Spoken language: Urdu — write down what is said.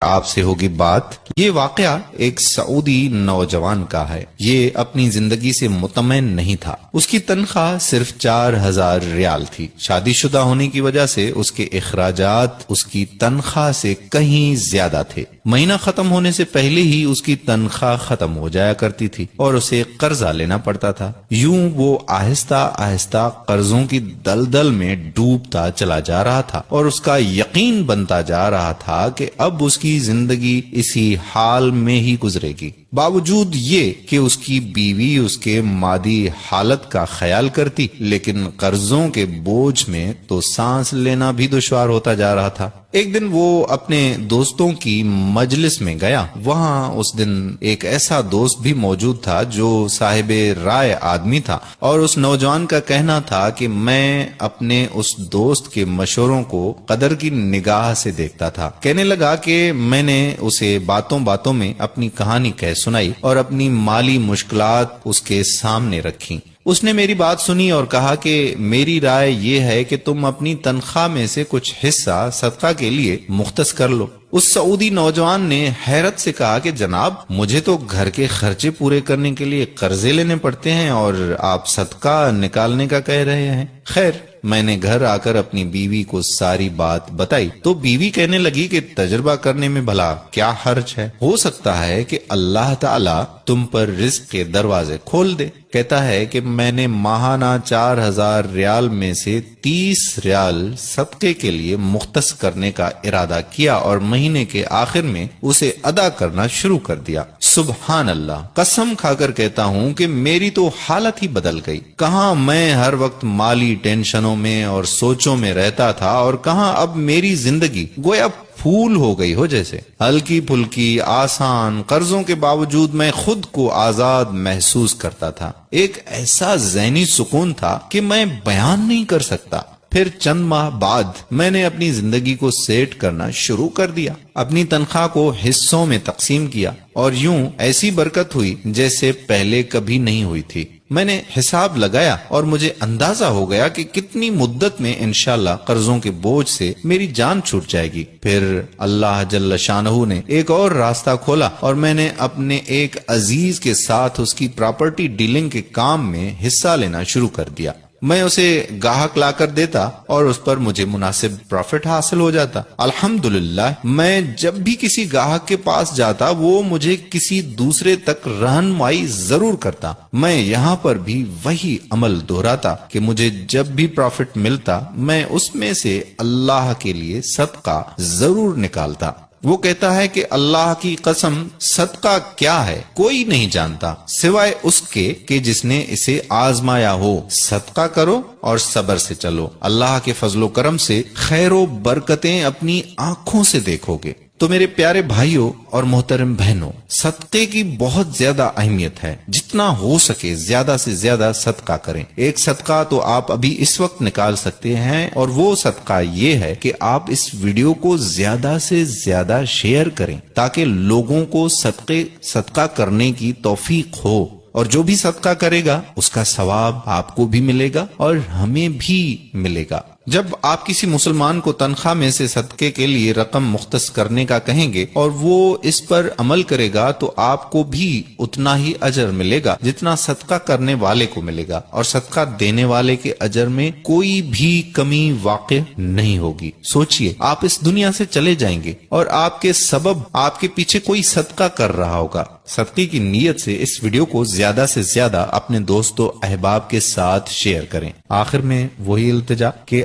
آپ سے ہوگی بات۔ یہ واقعہ ایک سعودی نوجوان کا ہے۔ یہ اپنی زندگی سے مطمئن نہیں تھا۔ اس کی تنخواہ صرف 4000 ریال تھی۔ شادی شدہ ہونے کی وجہ سے اس کے اخراجات اس کی تنخواہ سے کہیں زیادہ تھے۔ مہینہ ختم ہونے سے پہلے ہی اس کی تنخواہ ختم ہو جایا کرتی تھی اور اسے قرضہ لینا پڑتا تھا۔ یوں وہ آہستہ آہستہ قرضوں کی دلدل میں ڈوبتا چلا جا رہا تھا اور اس کا یقین بنتا جا رہا تھا کہ اب اس کی زندگی اسی حال میں ہی گزرے گی۔ باوجود یہ کہ اس کی بیوی اس کے مادی حالت کا خیال کرتی، لیکن قرضوں کے بوجھ میں تو سانس لینا بھی دشوار ہوتا جا رہا تھا۔ ایک دن وہ اپنے دوستوں کی مجلس میں گیا۔ وہاں اس دن ایک ایسا دوست بھی موجود تھا جو صاحب رائے آدمی تھا، اور اس نوجوان کا کہنا تھا کہ میں اپنے اس دوست کے مشوروں کو قدر کی نگاہ سے دیکھتا تھا۔ کہنے لگا کہ میں نے اسے باتوں باتوں میں اپنی کہانی کہہ سنائی اور اپنی مالی مشکلات اس کے سامنے رکھی۔ اس نے میری بات سنی اور کہا کہ میری رائے یہ ہے کہ تم اپنی تنخواہ میں سے کچھ حصہ صدقہ کے لیے مختص کر لو۔ اس سعودی نوجوان نے حیرت سے کہا کہ جناب، مجھے تو گھر کے خرچے پورے کرنے کے لیے قرضے لینے پڑتے ہیں اور آپ صدقہ نکالنے کا کہہ رہے ہیں۔ خیر، میں نے گھر آ کر اپنی بیوی کو ساری بات بتائی تو بیوی کہنے لگی کہ تجربہ کرنے میں بھلا کیا حرج ہے، ہو سکتا ہے کہ اللہ تعالی تم پر رزق کے دروازے کھول دے۔ کہتا ہے کہ میں نے ماہانہ 4000 ریال میں سے 30 ریال صدقے کے لیے مختص کرنے کا ارادہ کیا اور مہینے کے آخر میں اسے ادا کرنا شروع کر دیا۔ سبحان اللہ، قسم کھا کر کہتا ہوں کہ میری تو حالت ہی بدل گئی۔ کہاں میں ہر وقت مالی ٹینشنوں میں اور سوچوں میں رہتا تھا، اور کہاں اب میری زندگی گویا پھول ہو گئی ہو جیسے، ہلکی پھلکی، آسان، قرضوں کے باوجود میں خود کو آزاد محسوس کرتا تھا۔ ایک ایسا ذہنی سکون تھا کہ میں بیان نہیں کر سکتا۔ پھر چند ماہ بعد میں نے اپنی زندگی کو سیٹ کرنا شروع کر دیا، اپنی تنخواہ کو حصوں میں تقسیم کیا، اور یوں ایسی برکت ہوئی جیسے پہلے کبھی نہیں ہوئی تھی۔ میں نے حساب لگایا اور مجھے اندازہ ہو گیا کہ کتنی مدت میں انشاءاللہ قرضوں کے بوجھ سے میری جان چھوٹ جائے گی۔ پھر اللہ جل شانہ نے ایک اور راستہ کھولا اور میں نے اپنے ایک عزیز کے ساتھ اس کی پراپرٹی ڈیلنگ کے کام میں حصہ لینا شروع کر دیا۔ میں اسے گاہک لا کر دیتا اور اس پر مجھے مناسب پروفٹ حاصل ہو جاتا۔ الحمدللہ، میں جب بھی کسی گاہک کے پاس جاتا وہ مجھے کسی دوسرے تک رہنمائی ضرور کرتا۔ میں یہاں پر بھی وہی عمل دہراتا کہ مجھے جب بھی پروفٹ ملتا میں اس میں سے اللہ کے لیے صدقہ ضرور نکالتا۔ وہ کہتا ہے کہ اللہ کی قسم، صدقہ کیا ہے کوئی نہیں جانتا سوائے اس کے کہ جس نے اسے آزمایا ہو۔ صدقہ کرو اور صبر سے چلو، اللہ کے فضل و کرم سے خیر و برکتیں اپنی آنکھوں سے دیکھو گے۔ تو میرے پیارے بھائیوں اور محترم بہنوں، صدقے کی بہت زیادہ اہمیت ہے۔ جتنا ہو سکے زیادہ سے زیادہ صدقہ کریں۔ ایک صدقہ تو آپ ابھی اس وقت نکال سکتے ہیں، اور وہ صدقہ یہ ہے کہ آپ اس ویڈیو کو زیادہ سے زیادہ شیئر کریں تاکہ لوگوں کو صدقہ کرنے کی توفیق ہو، اور جو بھی صدقہ کرے گا اس کا ثواب آپ کو بھی ملے گا اور ہمیں بھی ملے گا۔ جب آپ کسی مسلمان کو تنخواہ میں سے صدقے کے لیے رقم مختص کرنے کا کہیں گے اور وہ اس پر عمل کرے گا تو آپ کو بھی اتنا ہی اجر ملے گا جتنا صدقہ کرنے والے کو ملے گا، اور صدقہ دینے والے کے اجر میں کوئی بھی کمی واقع نہیں ہوگی۔ سوچئے، آپ اس دنیا سے چلے جائیں گے اور آپ کے سبب آپ کے پیچھے کوئی صدقہ کر رہا ہوگا۔ صدقے کی نیت سے اس ویڈیو کو زیادہ سے زیادہ اپنے دوستوں احباب کے ساتھ شیئر کریں۔ آخر میں وہی التجا کہ